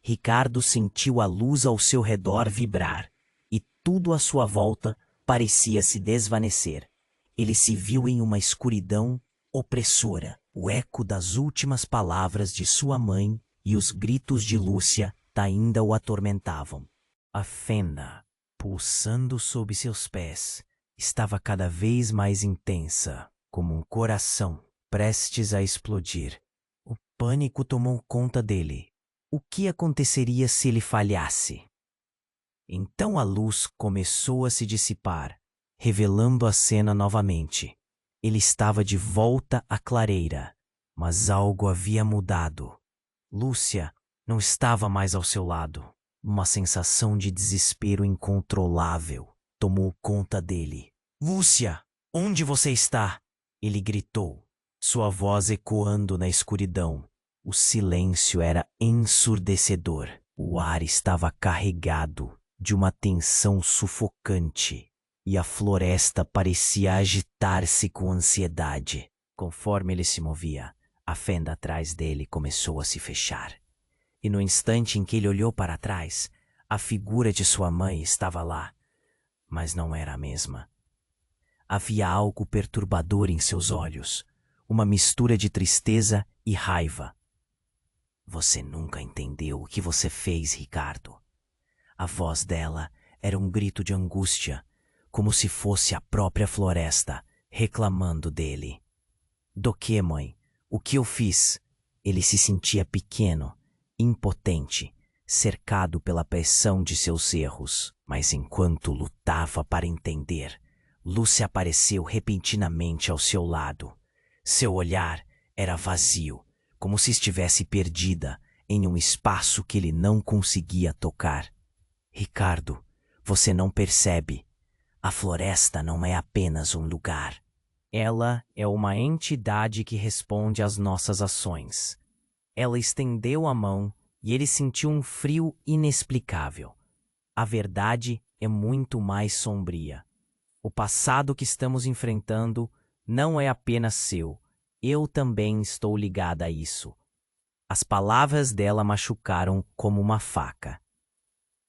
Ricardo sentiu a luz ao seu redor vibrar, e tudo à sua volta parecia se desvanecer. Ele se viu em uma escuridão opressora. O eco das últimas palavras de sua mãe e os gritos de Lúcia ainda o atormentavam. A fenda, pulsando sob seus pés, estava cada vez mais intensa, como um coração prestes a explodir. O pânico tomou conta dele. O que aconteceria se ele falhasse? Então a luz começou a se dissipar, revelando a cena novamente. Ele estava de volta à clareira, mas algo havia mudado. Lúcia não estava mais ao seu lado. Uma sensação de desespero incontrolável tomou conta dele. "Lúcia, onde você está?" ele gritou, sua voz ecoando na escuridão. O silêncio era ensurdecedor. O ar estava carregado de uma tensão sufocante, e a floresta parecia agitar-se com ansiedade. Conforme ele se movia, a fenda atrás dele começou a se fechar. E no instante em que ele olhou para trás, a figura de sua mãe estava lá, mas não era a mesma. Havia algo perturbador em seus olhos, uma mistura de tristeza e raiva. "Você nunca entendeu o que você fez, Ricardo." A voz dela era um grito de angústia, como se fosse a própria floresta reclamando dele. "Do que, mãe? O que eu fiz?" Ele se sentia pequeno, impotente, cercado pela pressão de seus erros. Mas enquanto lutava para entender, Lúcia apareceu repentinamente ao seu lado. Seu olhar era vazio, como se estivesse perdida em um espaço que ele não conseguia tocar. "Ricardo, você não percebe. A floresta não é apenas um lugar. Ela é uma entidade que responde às nossas ações." Ela estendeu a mão e ele sentiu um frio inexplicável. A verdade é muito mais sombria. O passado que estamos enfrentando não é apenas seu. Eu também estou ligada a isso. As palavras dela machucaram como uma faca.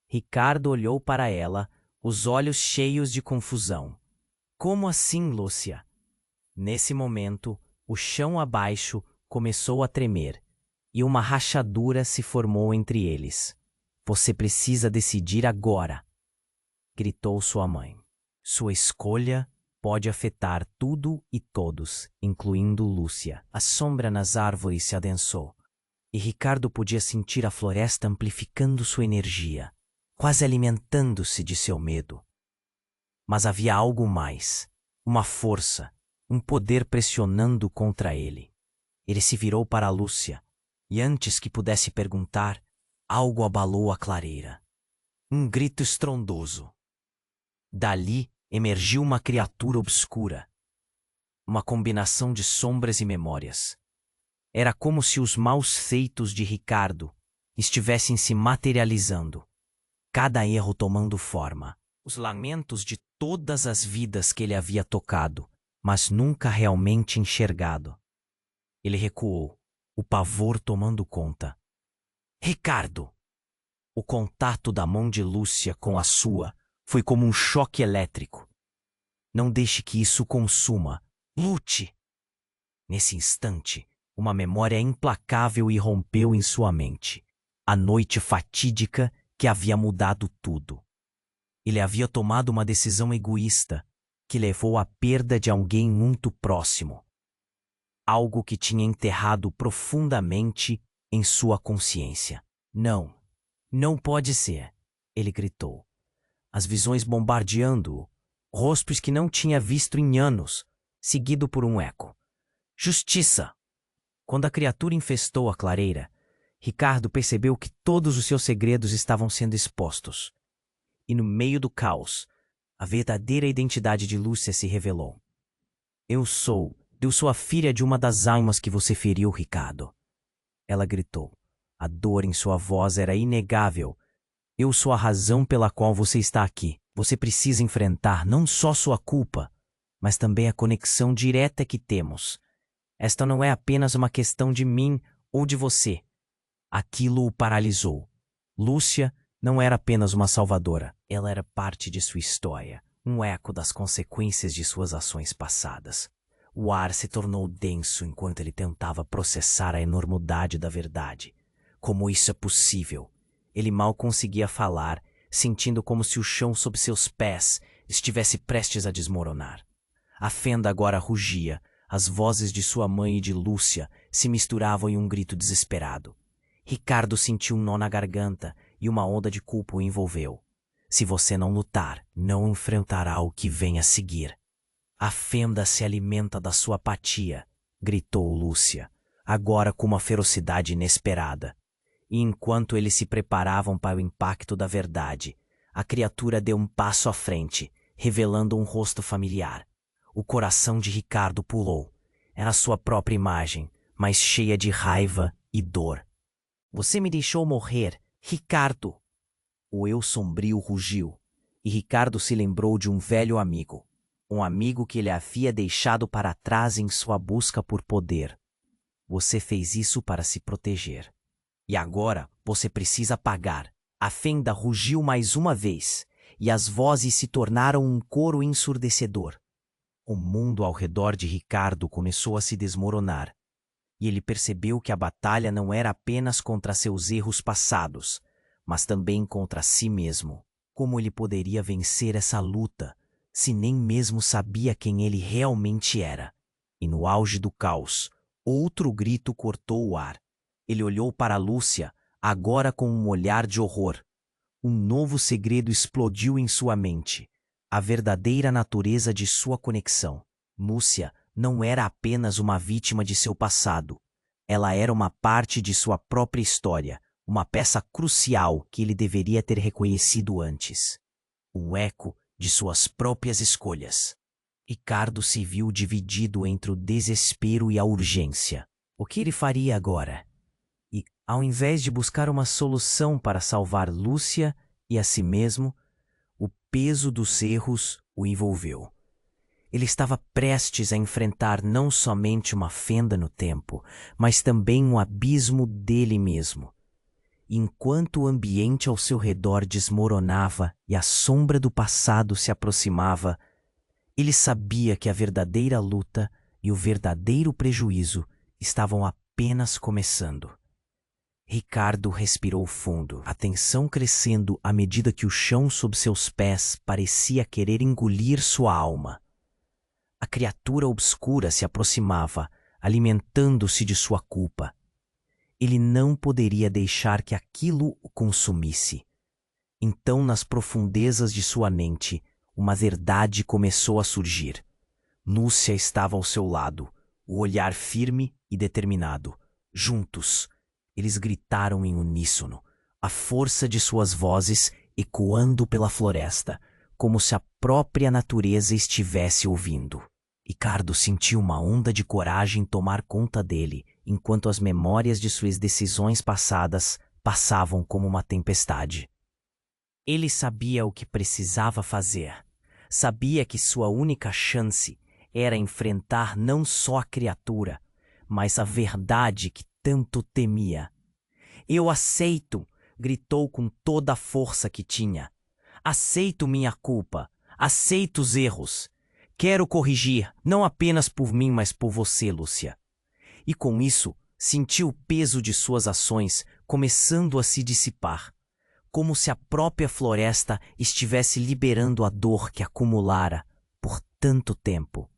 Ricardo olhou para ela, os olhos cheios de confusão. "Como assim, Lúcia?" Nesse momento, o chão abaixo começou a tremer e uma rachadura se formou entre eles. "Você precisa decidir agora", gritou sua mãe. "Sua escolha pode afetar tudo e todos, incluindo Lúcia." A sombra nas árvores se adensou, e Ricardo podia sentir a floresta amplificando sua energia, quase alimentando-se de seu medo. Mas havia algo mais, uma força, um poder pressionando contra ele. Ele se virou para Lúcia, e antes que pudesse perguntar, algo abalou a clareira. Um grito estrondoso. Dali emergiu uma criatura obscura, uma combinação de sombras e memórias. Era como se os maus feitos de Ricardo estivessem se materializando, cada erro tomando forma, os lamentos de todas as vidas que ele havia tocado, mas nunca realmente enxergado. Ele recuou, o pavor tomando conta. "Ricardo!" O contato da mão de Lúcia com a sua foi como um choque elétrico. "Não deixe que isso consuma. Lute!" Nesse instante, uma memória implacável irrompeu em sua mente. A noite fatídica que havia mudado tudo. Ele havia tomado uma decisão egoísta que levou à perda de alguém muito próximo. Algo que tinha enterrado profundamente em sua consciência. "Não, não pode ser!" ele gritou. As visões bombardeando-o, rostos que não tinha visto em anos, seguido por um eco. Justiça! Quando a criatura infestou a clareira, Ricardo percebeu que todos os seus segredos estavam sendo expostos. E no meio do caos, a verdadeira identidade de Lúcia se revelou. Eu sou a filha de uma das almas que você feriu, Ricardo. Ela gritou. A dor em sua voz era inegável. Eu sou a razão pela qual você está aqui. Você precisa enfrentar não só sua culpa, mas também a conexão direta que temos. Esta não é apenas uma questão de mim ou de você. Aquilo o paralisou. Lúcia não era apenas uma salvadora. Ela era parte de sua história, um eco das consequências de suas ações passadas. O ar se tornou denso enquanto ele tentava processar a enormidade da verdade. Como isso é possível? Ele mal conseguia falar, sentindo como se o chão sob seus pés estivesse prestes a desmoronar. A fenda agora rugia, as vozes de sua mãe e de Lúcia se misturavam em um grito desesperado. Ricardo sentiu um nó na garganta e uma onda de culpa o envolveu. Se você não lutar, não enfrentará o que vem a seguir. A fenda se alimenta da sua apatia, gritou Lúcia, agora com uma ferocidade inesperada. E enquanto eles se preparavam para o impacto da verdade, a criatura deu um passo à frente, revelando um rosto familiar. O coração de Ricardo pulou. Era sua própria imagem, mas cheia de raiva e dor. Você me deixou morrer, Ricardo! O eu sombrio rugiu, e Ricardo se lembrou de um velho amigo. Um amigo que ele havia deixado para trás em sua busca por poder. Você fez isso para se proteger. E agora você precisa pagar. A fenda rugiu mais uma vez, e as vozes se tornaram um coro ensurdecedor. O mundo ao redor de Ricardo começou a se desmoronar, e ele percebeu que a batalha não era apenas contra seus erros passados, mas também contra si mesmo. Como ele poderia vencer essa luta, se nem mesmo sabia quem ele realmente era? E no auge do caos, outro grito cortou o ar. Ele olhou para Lúcia, agora com um olhar de horror. Um novo segredo explodiu em sua mente. A verdadeira natureza de sua conexão. Lúcia não era apenas uma vítima de seu passado. Ela era uma parte de sua própria história, uma peça crucial que ele deveria ter reconhecido antes. Um eco de suas próprias escolhas. Ricardo se viu dividido entre o desespero e a urgência. O que ele faria agora? E, ao invés de buscar uma solução para salvar Lúcia e a si mesmo, o peso dos erros o envolveu. Ele estava prestes a enfrentar não somente uma fenda no tempo, mas também um abismo dele mesmo. Enquanto o ambiente ao seu redor desmoronava e a sombra do passado se aproximava, ele sabia que a verdadeira luta e o verdadeiro prejuízo estavam apenas começando. Ricardo respirou fundo, a tensão crescendo à medida que o chão sob seus pés parecia querer engolir sua alma. A criatura obscura se aproximava, alimentando-se de sua culpa. Ele não poderia deixar que aquilo o consumisse. Então, nas profundezas de sua mente, uma verdade começou a surgir. Lúcia estava ao seu lado, o olhar firme e determinado. Juntos, eles gritaram em uníssono, a força de suas vozes ecoando pela floresta, como se a própria natureza estivesse ouvindo. Ricardo sentiu uma onda de coragem tomar conta dele, enquanto as memórias de suas decisões passadas passavam como uma tempestade. Ele sabia o que precisava fazer. Sabia que sua única chance era enfrentar não só a criatura, mas a verdade que tanto temia. Eu aceito, gritou com toda a força que tinha. Aceito minha culpa, aceito os erros. Quero corrigir, não apenas por mim, mas por você, Lúcia. E com isso, sentiu o peso de suas ações começando a se dissipar, como se a própria floresta estivesse liberando a dor que acumulara por tanto tempo.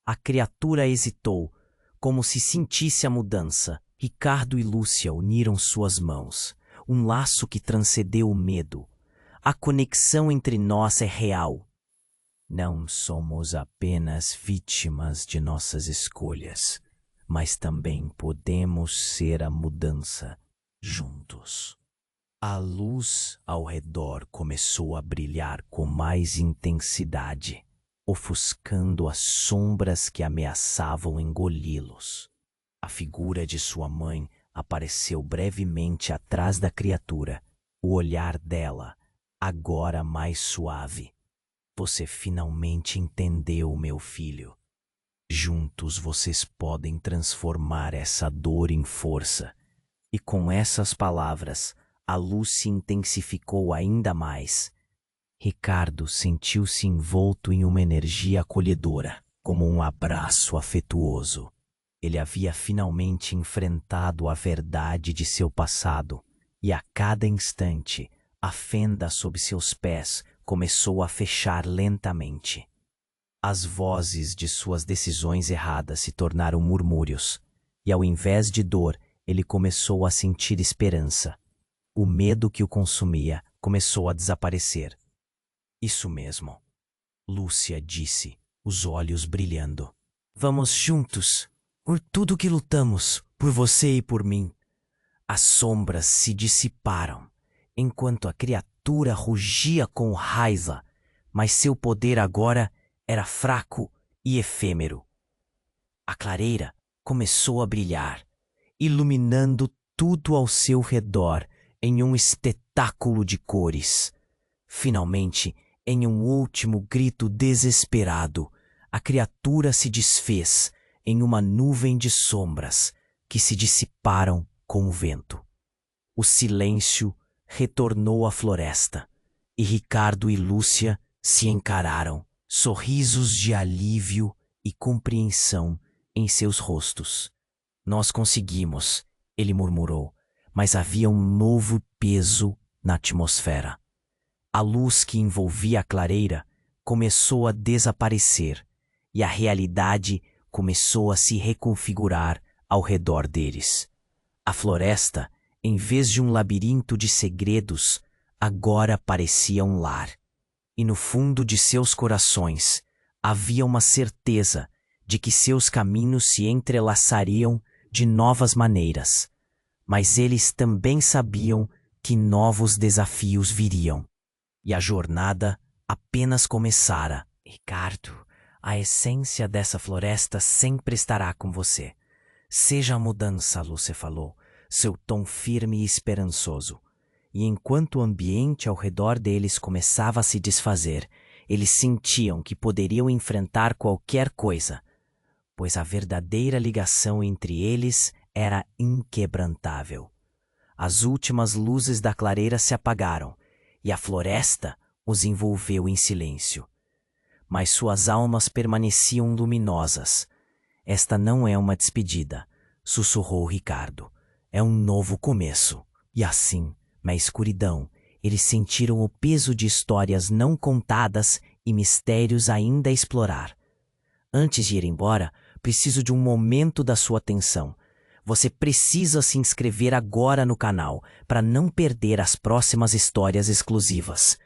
A criatura hesitou, como se sentisse a mudança. Ricardo e Lúcia uniram suas mãos, um laço que transcendeu o medo. A conexão entre nós é real. Não somos apenas vítimas de nossas escolhas, mas também podemos ser a mudança juntos. A luz ao redor começou a brilhar com mais intensidade, ofuscando as sombras que ameaçavam engoli-los. A figura de sua mãe apareceu brevemente atrás da criatura, o olhar dela, agora mais suave. Você finalmente entendeu, meu filho. Juntos vocês podem transformar essa dor em força. E com essas palavras, a luz se intensificou ainda mais. Ricardo sentiu-se envolto em uma energia acolhedora, como um abraço afetuoso. Ele havia finalmente enfrentado a verdade de seu passado, e a cada instante, a fenda sob seus pés começou a fechar lentamente. As vozes de suas decisões erradas se tornaram murmúrios, e ao invés de dor, ele começou a sentir esperança. O medo que o consumia começou a desaparecer. Isso mesmo, Lúcia disse, os olhos brilhando. Vamos juntos, por tudo que lutamos, por você e por mim. As sombras se dissiparam, enquanto a criatura rugia com raiva, mas seu poder agora era fraco e efêmero. A clareira começou a brilhar, iluminando tudo ao seu redor em um espetáculo de cores. Finalmente, em um último grito desesperado, a criatura se desfez em uma nuvem de sombras que se dissiparam com o vento. O silêncio retornou à floresta e Ricardo e Lúcia se encararam, sorrisos de alívio e compreensão em seus rostos. Nós conseguimos, ele murmurou, mas havia um novo peso na atmosfera. A luz que envolvia a clareira começou a desaparecer e a realidade começou a se reconfigurar ao redor deles. A floresta, em vez de um labirinto de segredos, agora parecia um lar. E no fundo de seus corações havia uma certeza de que seus caminhos se entrelaçariam de novas maneiras. Mas eles também sabiam que novos desafios viriam. E a jornada apenas começara. Ricardo, a essência dessa floresta sempre estará com você. Seja a mudança, Lúcia falou, seu tom firme e esperançoso. E enquanto o ambiente ao redor deles começava a se desfazer, eles sentiam que poderiam enfrentar qualquer coisa, pois a verdadeira ligação entre eles era inquebrantável. As últimas luzes da clareira se apagaram, e a floresta os envolveu em silêncio. Mas suas almas permaneciam luminosas. Esta não é uma despedida, sussurrou Ricardo. É um novo começo. E assim, na escuridão, eles sentiram o peso de histórias não contadas e mistérios ainda a explorar. Antes de ir embora, preciso de um momento da sua atenção. Você precisa se inscrever agora no canal para não perder as próximas histórias exclusivas.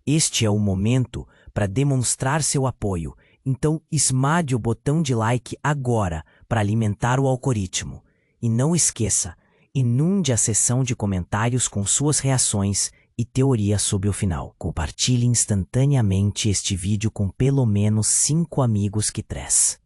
Este é o momento para demonstrar seu apoio, então esmague o botão de like agora para alimentar o algoritmo. E não esqueça, inunde a seção de comentários com suas reações e teorias sobre o final. Compartilhe instantaneamente este vídeo com pelo menos 5 amigos que 3.